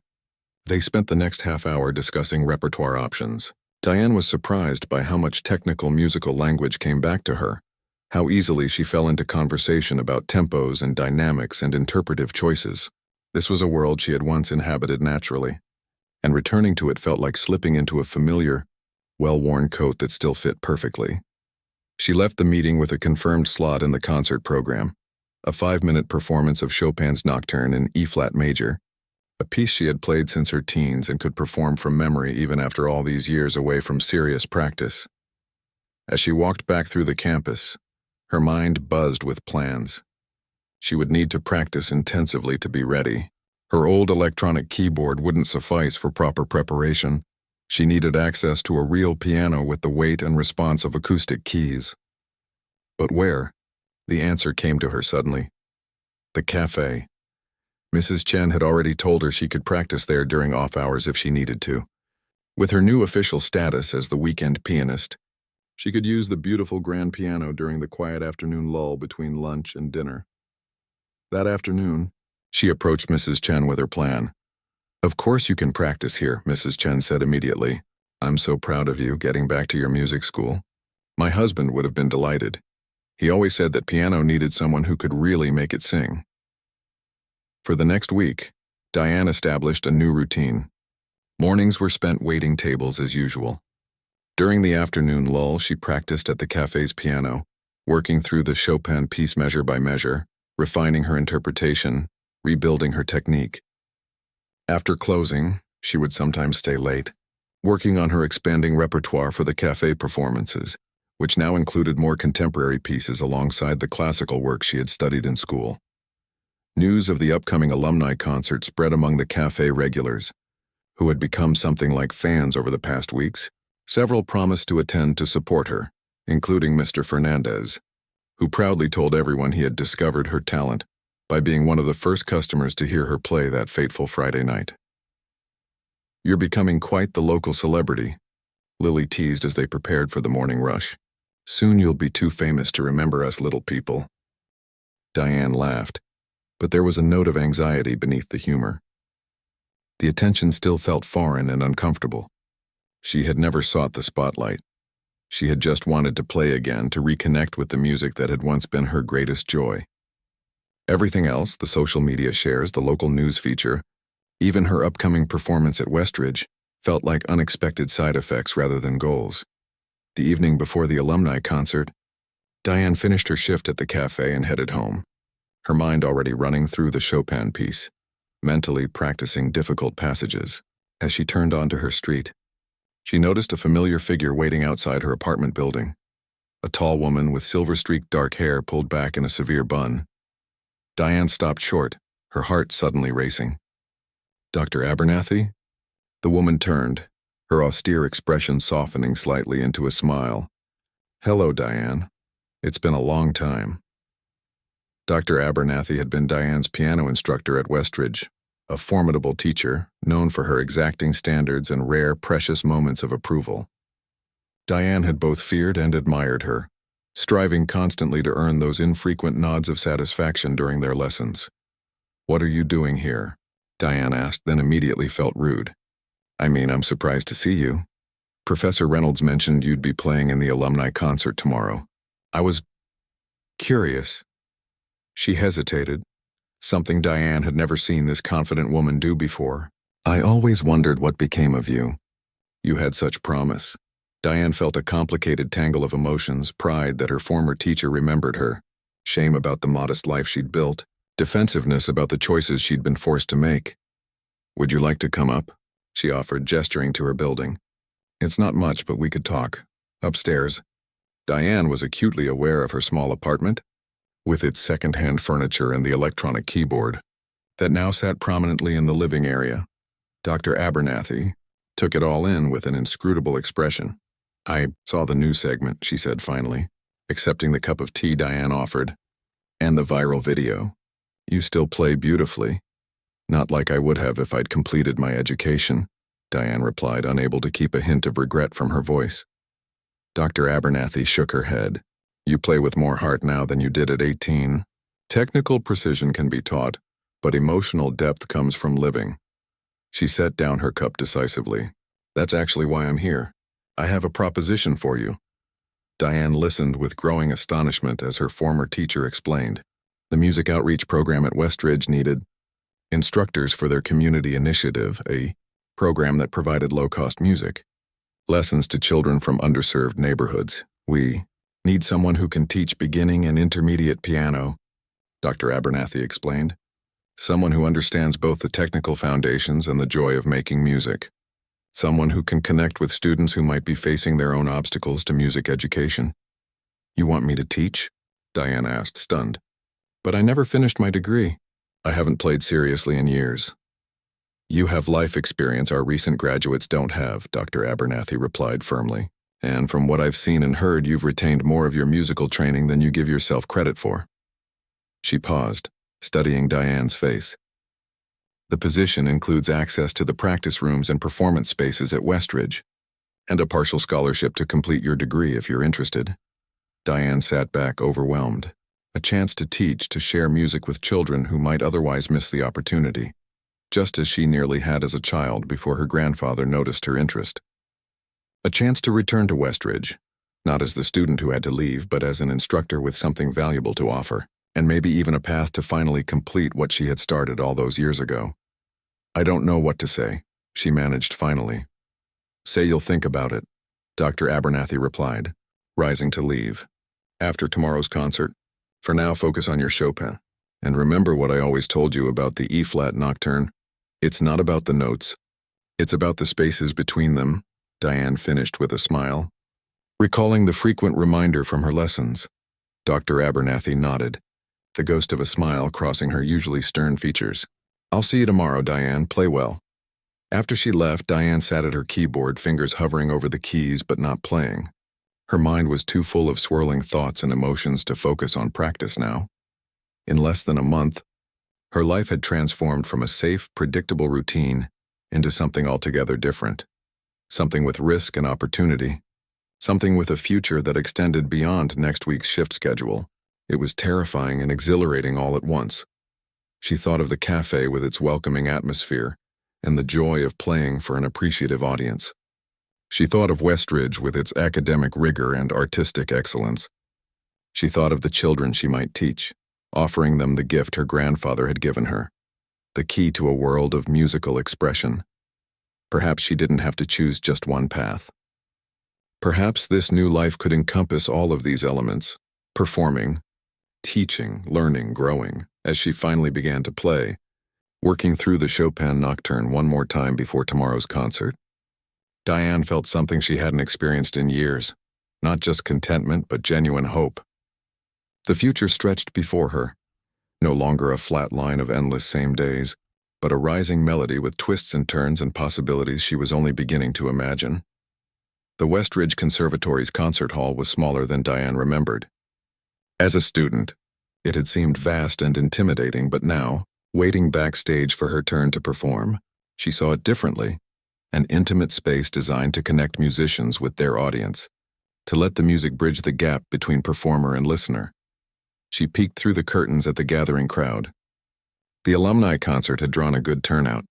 They spent the next half hour discussing repertoire options. Diane was surprised by how much technical musical language came back to her, how easily she fell into conversation about tempos and dynamics and interpretive choices. This was a world she had once inhabited naturally, and returning to it felt like slipping into a familiar, well-worn coat that still fit perfectly. She left the meeting with a confirmed slot in the concert program, a 5-minute performance of Chopin's Nocturne in E-flat major, a piece she had played since her teens and could perform from memory even after all these years away from serious practice. As she walked back through the campus, her mind buzzed with plans. She would need to practice intensively to be ready. Her old electronic keyboard wouldn't suffice for proper preparation. She needed access to a real piano with the weight and response of acoustic keys. But where? The answer came to her suddenly. The cafe. Mrs. Chen had already told her she could practice there during off hours if she needed to. With her new official status as the weekend pianist, she could use the beautiful grand piano during the quiet afternoon lull between lunch and dinner. That afternoon, she approached Mrs. Chen with her plan. "Of course you can practice here," Mrs. Chen said immediately. "I'm so proud of you getting back to your music school. My husband would have been delighted. He always said that piano needed someone who could really make it sing." For the next week, Diane established a new routine. Mornings were spent waiting tables as usual. During the afternoon lull, she practiced at the cafe's piano, working through the Chopin piece measure by measure, refining her interpretation, rebuilding her technique. After closing, she would sometimes stay late, working on her expanding repertoire for the cafe performances, which now included more contemporary pieces alongside the classical work she had studied in school. News of the upcoming alumni concert spread among the cafe regulars, who had become something like fans over the past weeks. Several promised to attend to support her, including Mr. Fernandez, who proudly told everyone he had discovered her talent by being one of the first customers to hear her play that fateful Friday night. "You're becoming quite the local celebrity," Lily teased as they prepared for the morning rush. "Soon you'll be too famous to remember us little people." Diane laughed, but there was a note of anxiety beneath the humor. The attention still felt foreign and uncomfortable. She had never sought the spotlight. She had just wanted to play again, to reconnect with the music that had once been her greatest joy. Everything else, the social media shares, the local news feature, even her upcoming performance at Westridge, felt like unexpected side effects rather than goals. The evening before the alumni concert, Diane finished her shift at the cafe and headed home, her mind already running through the Chopin piece, mentally practicing difficult passages. As she turned onto her street, she noticed a familiar figure waiting outside her apartment building, a tall woman with silver-streaked dark hair pulled back in a severe bun. Diane stopped short, her heart suddenly racing. "Dr. Abernathy?" The woman turned, her austere expression softening slightly into a smile. "Hello, Diane. It's been a long time." Dr. Abernathy had been Diane's piano instructor at Westridge, a formidable teacher, known for her exacting standards and rare, precious moments of approval. Diane had both feared and admired her, striving constantly to earn those infrequent nods of satisfaction during their lessons. "What are you doing here?" Diane asked, then immediately felt rude. I'm surprised to see you. Professor Reynolds mentioned you'd be playing in the alumni concert tomorrow. I was curious." She hesitated, something Diane had never seen this confident woman do before. "I always wondered what became of you. You had such promise." Diane felt a complicated tangle of emotions, pride that her former teacher remembered her, shame about the modest life she'd built, defensiveness about the choices she'd been forced to make. "Would you like to come up?" she offered, gesturing to her building. "It's not much, but we could talk. Upstairs." Diane was acutely aware of her small apartment, with its second-hand furniture and the electronic keyboard, that now sat prominently in the living area. Dr. Abernathy took it all in with an inscrutable expression. "I saw the news segment," she said finally, accepting the cup of tea Diane offered, "and the viral video. You still play beautifully." "Not like I would have if I'd completed my education," Diane replied, unable to keep a hint of regret from her voice. Dr. Abernathy shook her head. "You play with more heart now than you did at 18. Technical precision can be taught, but emotional depth comes from living." She set down her cup decisively. "That's actually why I'm here. I have a proposition for you." Diane listened with growing astonishment as her former teacher explained. The music outreach program at Westridge needed instructors for their community initiative, a program that provided low-cost music lessons to children from underserved neighborhoods. "We need someone who can teach beginning and intermediate piano," Dr. Abernathy explained. "Someone who understands both the technical foundations and the joy of making music. Someone who can connect with students who might be facing their own obstacles to music education." "You want me to teach?" Diane asked, stunned. "But I never finished my degree. I haven't played seriously in years." "You have life experience our recent graduates don't have," Dr. Abernathy replied firmly. "And from what I've seen and heard, you've retained more of your musical training than you give yourself credit for." She paused, studying Diane's face. "The position includes access to the practice rooms and performance spaces at Westridge, and a partial scholarship to complete your degree if you're interested." Diane sat back, overwhelmed. A chance to teach, to share music with children who might otherwise miss the opportunity, just as she nearly had as a child before her grandfather noticed her interest. A chance to return to Westridge, not as the student who had to leave, but as an instructor with something valuable to offer, and maybe even a path to finally complete what she had started all those years ago. "I don't know what to say," she managed finally. "Say you'll think about it," Dr. Abernathy replied, rising to leave. "After tomorrow's concert. For now, focus on your Chopin. And remember what I always told you about the E-flat nocturne. It's not about the notes. It's about the spaces between them," Diane finished with a smile, recalling the frequent reminder from her lessons. Dr. Abernathy nodded, the ghost of a smile crossing her usually stern features. "I'll see you tomorrow, Diane. Play well." After she left, Diane sat at her keyboard, fingers hovering over the keys but not playing. Her mind was too full of swirling thoughts and emotions to focus on practice now. In less than a month, her life had transformed from a safe, predictable routine into something altogether different. Something with risk and opportunity. Something with a future that extended beyond next week's shift schedule. It was terrifying and exhilarating all at once. She thought of the cafe with its welcoming atmosphere and the joy of playing for an appreciative audience. She thought of Westridge with its academic rigor and artistic excellence. She thought of the children she might teach, offering them the gift her grandfather had given her, the key to a world of musical expression. Perhaps she didn't have to choose just one path. Perhaps this new life could encompass all of these elements: performing, teaching, learning, growing, as she finally began to play, working through the Chopin Nocturne one more time before tomorrow's concert. Diane felt something she hadn't experienced in years, not just contentment but genuine hope. The future stretched before her, no longer a flat line of endless same days, but a rising melody with twists and turns and possibilities she was only beginning to imagine. The Westridge Conservatory's concert hall was smaller than Diane remembered. As a student, it had seemed vast and intimidating, but now, waiting backstage for her turn to perform, she saw it differently: an intimate space designed to connect musicians with their audience, to let the music bridge the gap between performer and listener. She peeked through the curtains at the gathering crowd. The alumni concert had drawn a good turnout.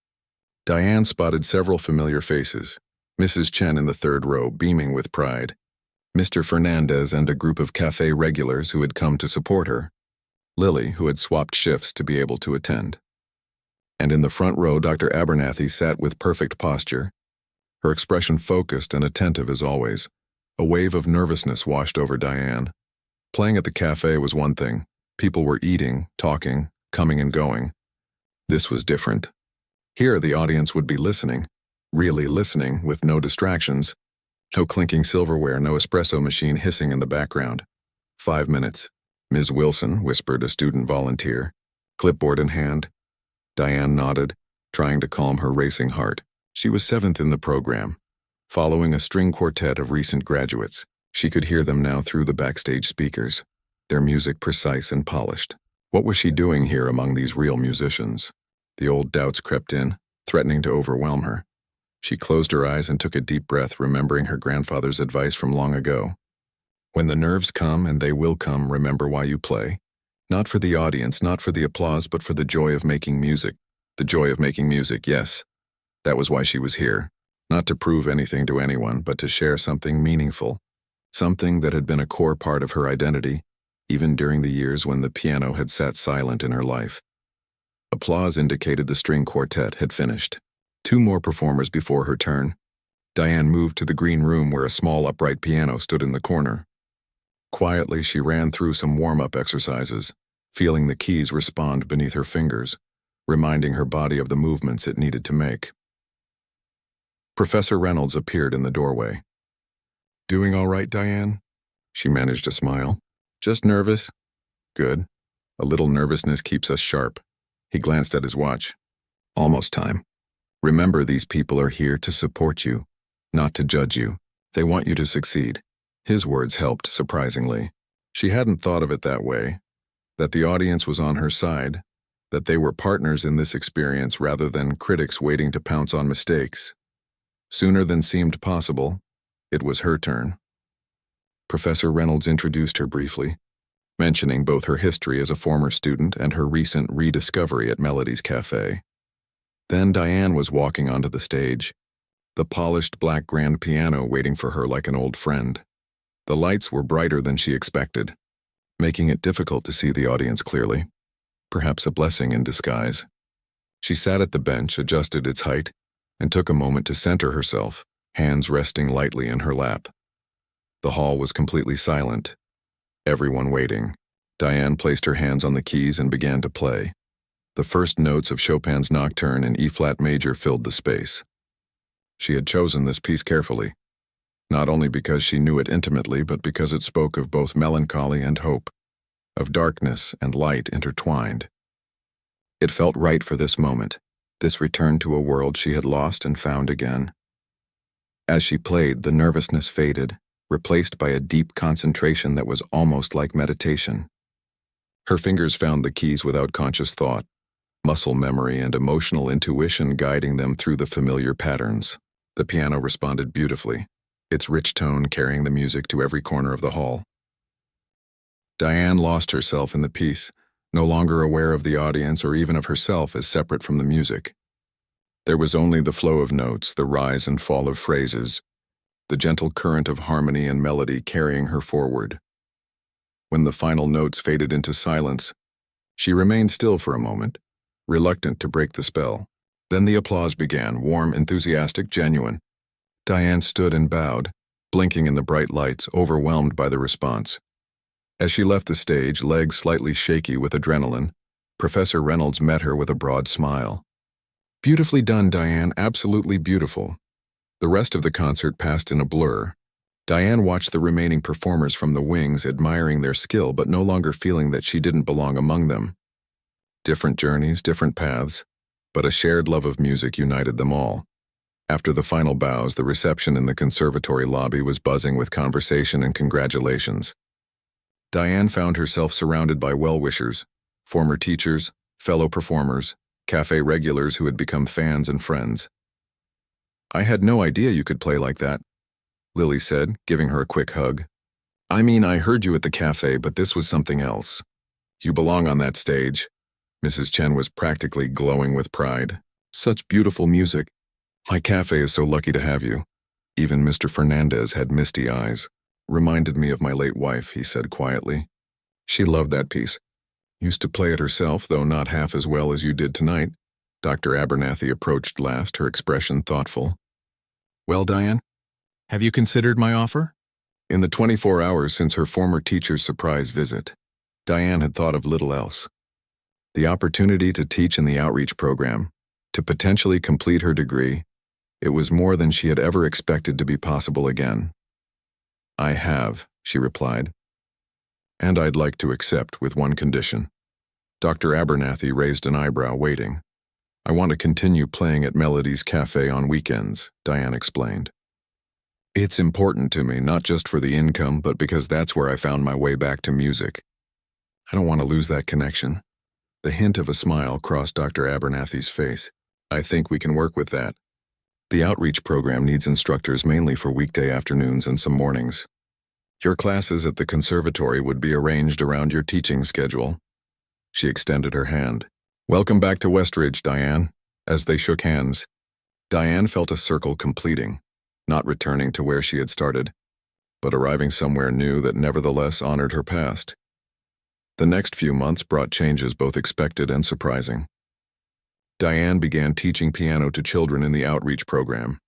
Diane spotted several familiar faces: Mrs. Chen in the third row, beaming with pride; Mr. Fernandez and a group of cafe regulars who had come to support her; Lily, who had swapped shifts to be able to attend. And in the front row, Dr. Abernathy sat with perfect posture, her expression focused and attentive as always. A wave of nervousness washed over Diane. Playing at the cafe was one thing. People were eating, talking, coming and going. This was different. Here the audience would be listening, really listening, with no distractions. No clinking silverware, no espresso machine hissing in the background. 5 minutes. Ms. Wilson, whispered a student volunteer, clipboard in hand. Diane nodded, trying to calm her racing heart. She was 7th in the program, following a string quartet of recent graduates. She could hear them now through the backstage speakers, their music precise and polished. What was she doing here among these real musicians? The old doubts crept in, threatening to overwhelm her. She closed her eyes and took a deep breath, remembering her grandfather's advice from long ago. When the nerves come, and they will come, remember why you play. Not for the audience, not for the applause, but for the joy of making music. The joy of making music, yes. That was why she was here. Not to prove anything to anyone, but to share something meaningful. Something that had been a core part of her identity, even during the years when the piano had sat silent in her life. Applause indicated the string quartet had finished. 2 more performers before her turn. Diane moved to the green room where a small upright piano stood in the corner. Quietly, she ran through some warm-up exercises, feeling the keys respond beneath her fingers, reminding her body of the movements it needed to make. Professor Reynolds appeared in the doorway. "Doing all right, Diane?" She managed a smile. "Just nervous." "Good. A little nervousness keeps us sharp." He glanced at his watch. "Almost time. Remember, these people are here to support you, not to judge you. They want you to succeed." His words helped, surprisingly. She hadn't thought of it that way, that the audience was on her side, that they were partners in this experience rather than critics waiting to pounce on mistakes. Sooner than seemed possible, it was her turn. Professor Reynolds introduced her briefly, mentioning both her history as a former student and her recent rediscovery at Melody's Cafe. Then Diane was walking onto the stage, the polished black grand piano waiting for her like an old friend. The lights were brighter than she expected, making it difficult to see the audience clearly, perhaps a blessing in disguise. She sat at the bench, adjusted its height, and took a moment to center herself, hands resting lightly in her lap. The hall was completely silent, everyone waiting. Diane placed her hands on the keys and began to play. The first notes of Chopin's Nocturne in E-flat major filled the space. She had chosen this piece carefully, not only because she knew it intimately, but because it spoke of both melancholy and hope, of darkness and light intertwined. It felt right for this moment, this return to a world she had lost and found again. As she played, the nervousness faded, replaced by a deep concentration that was almost like meditation. Her fingers found the keys without conscious thought, muscle memory and emotional intuition guiding them through the familiar patterns. The piano responded beautifully, its rich tone carrying the music to every corner of the hall. Diane lost herself in the piece, no longer aware of the audience or even of herself as separate from the music. There was only the flow of notes, the rise and fall of phrases, the gentle current of harmony and melody carrying her forward. When the final notes faded into silence, she remained still for a moment, reluctant to break the spell. Then the applause began, warm, enthusiastic, genuine. Diane stood and bowed, blinking in the bright lights, overwhelmed by the response. As she left the stage, legs slightly shaky with adrenaline, Professor Reynolds met her with a broad smile. "Beautifully done, Diane, absolutely beautiful." The rest of the concert passed in a blur. Diane watched the remaining performers from the wings, admiring their skill but no longer feeling that she didn't belong among them. Different journeys, different paths, but a shared love of music united them all. After the final bows, the reception in the conservatory lobby was buzzing with conversation and congratulations. Diane found herself surrounded by well-wishers, former teachers, fellow performers, cafe regulars who had become fans and friends. "I had no idea you could play like that," Lily said, giving her a quick hug. "I mean, I heard you at the cafe, but this was something else. You belong on that stage." Mrs. Chen was practically glowing with pride. "Such beautiful music. My cafe is so lucky to have you." Even Mr. Fernandez had misty eyes. "Reminded me of my late wife," he said quietly. "She loved that piece. Used to play it herself, though not half as well as you did tonight." Dr. Abernathy approached last, her expression thoughtful. "Well, Diane, have you considered my offer?" In the 24 hours since her former teacher's surprise visit, Diane had thought of little else. The opportunity to teach in the outreach program, to potentially complete her degree, it was more than she had ever expected to be possible again. "I have," she replied. "And I'd like to accept with one condition." Dr. Abernathy raised an eyebrow, waiting. "I want to continue playing at Melody's Cafe on weekends," Diane explained. "It's important to me, not just for the income, but because that's where I found my way back to music. I don't want to lose that connection." The hint of a smile crossed Dr. Abernathy's face. "I think we can work with that. The outreach program needs instructors mainly for weekday afternoons and some mornings. Your classes at the conservatory would be arranged around your teaching schedule." She extended her hand. "Welcome back to Westridge, Diane." As they shook hands, Diane felt a circle completing, not returning to where she had started, but arriving somewhere new that nevertheless honored her past. The next few months brought changes both expected and surprising. Diane began teaching piano to children in the outreach program,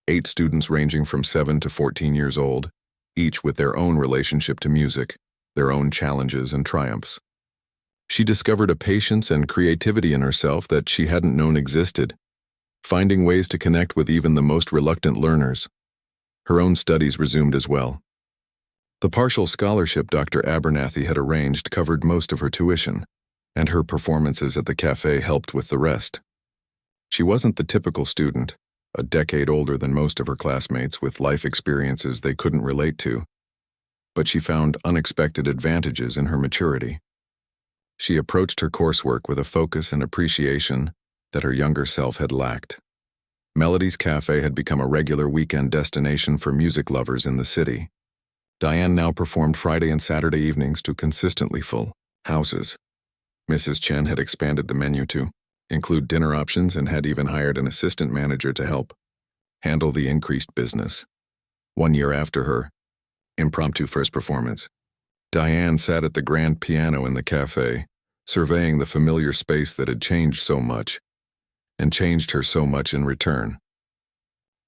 8 students ranging from 7 to 14 years old, each with their own relationship to music, their own challenges and triumphs. She discovered a patience and creativity in herself that she hadn't known existed, finding ways to connect with even the most reluctant learners. Her own studies resumed as well. The partial scholarship Dr. Abernathy had arranged covered most of her tuition, and her performances at the cafe helped with the rest. She wasn't the typical student, a decade older than most of her classmates with life experiences they couldn't relate to, but she found unexpected advantages in her maturity. She approached her coursework with a focus and appreciation that her younger self had lacked. Melody's Cafe had become a regular weekend destination for music lovers in the city. Diane now performed Friday and Saturday evenings to consistently full houses. Mrs. Chen had expanded the menu to include dinner options and had even hired an assistant manager to help handle the increased business. 1 year after her impromptu first performance, Diane sat at the grand piano in the cafe, surveying the familiar space that had changed so much, and changed her so much in return.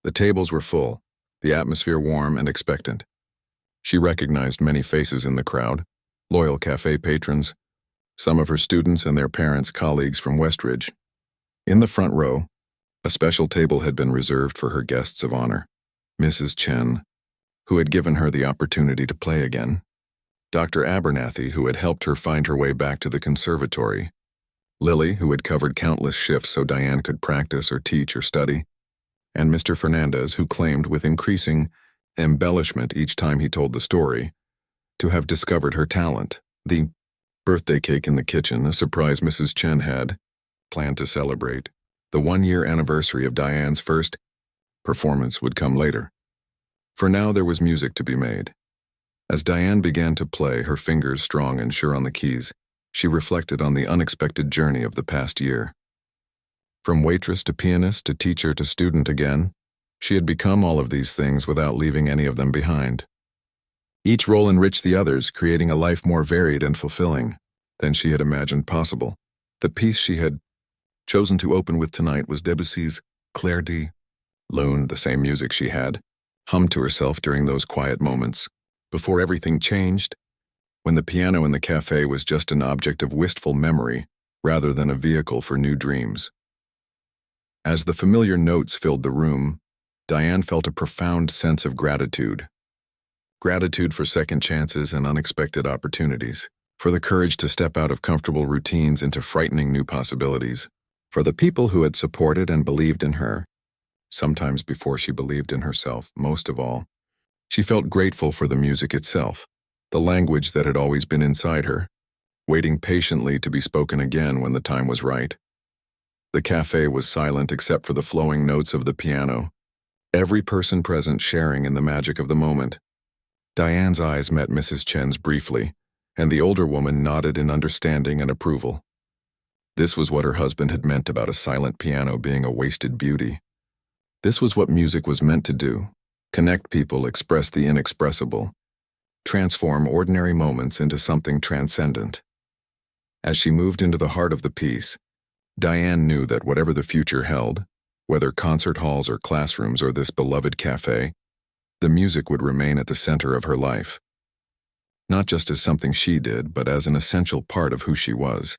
The tables were full, the atmosphere warm and expectant. She recognized many faces in the crowd, loyal cafe patrons, some of her students and their parents, colleagues from Westridge. In the front row, a special table had been reserved for her guests of honor, Mrs. Chen, who had given her the opportunity to play again, Dr. Abernathy, who had helped her find her way back to the conservatory, Lily, who had covered countless shifts so Diane could practice or teach or study, and Mr. Fernandez, who claimed with increasing embellishment each time he told the story, to have discovered her talent. The birthday cake in the kitchen, a surprise Mrs. Chen had planned to celebrate. The 1-year anniversary of Diane's first performance would come later. For now, there was music to be made. As Diane began to play, her fingers strong and sure on the keys, she reflected on the unexpected journey of the past year. From waitress to pianist to teacher to student again, she had become all of these things without leaving any of them behind. Each role enriched the others, creating a life more varied and fulfilling than she had imagined possible. The piece she had chosen to open with tonight was Debussy's Claire de Lune, the same music she had hummed to herself during those quiet moments, before everything changed, when the piano in the cafe was just an object of wistful memory rather than a vehicle for new dreams. As the familiar notes filled the room, Diane felt a profound sense of gratitude. Gratitude for second chances and unexpected opportunities, for the courage to step out of comfortable routines into frightening new possibilities, for the people who had supported and believed in her, sometimes before she believed in herself, most of all. She felt grateful for the music itself, the language that had always been inside her, waiting patiently to be spoken again when the time was right. The cafe was silent except for the flowing notes of the piano, every person present sharing in the magic of the moment. Diane's eyes met Mrs. Chen's briefly, and the older woman nodded in understanding and approval. This was what her husband had meant about a silent piano being a wasted beauty. This was what music was meant to do: connect people, express the inexpressible, transform ordinary moments into something transcendent. As she moved into the heart of the piece, Diane knew that whatever the future held, whether concert halls or classrooms or this beloved cafe, the music would remain at the center of her life. Not just as something she did, but as an essential part of who she was.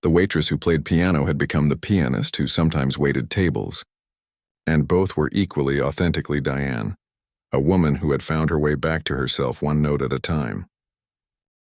The waitress who played piano had become the pianist who sometimes waited tables. And both were equally authentically Diane, a woman who had found her way back to herself one note at a time.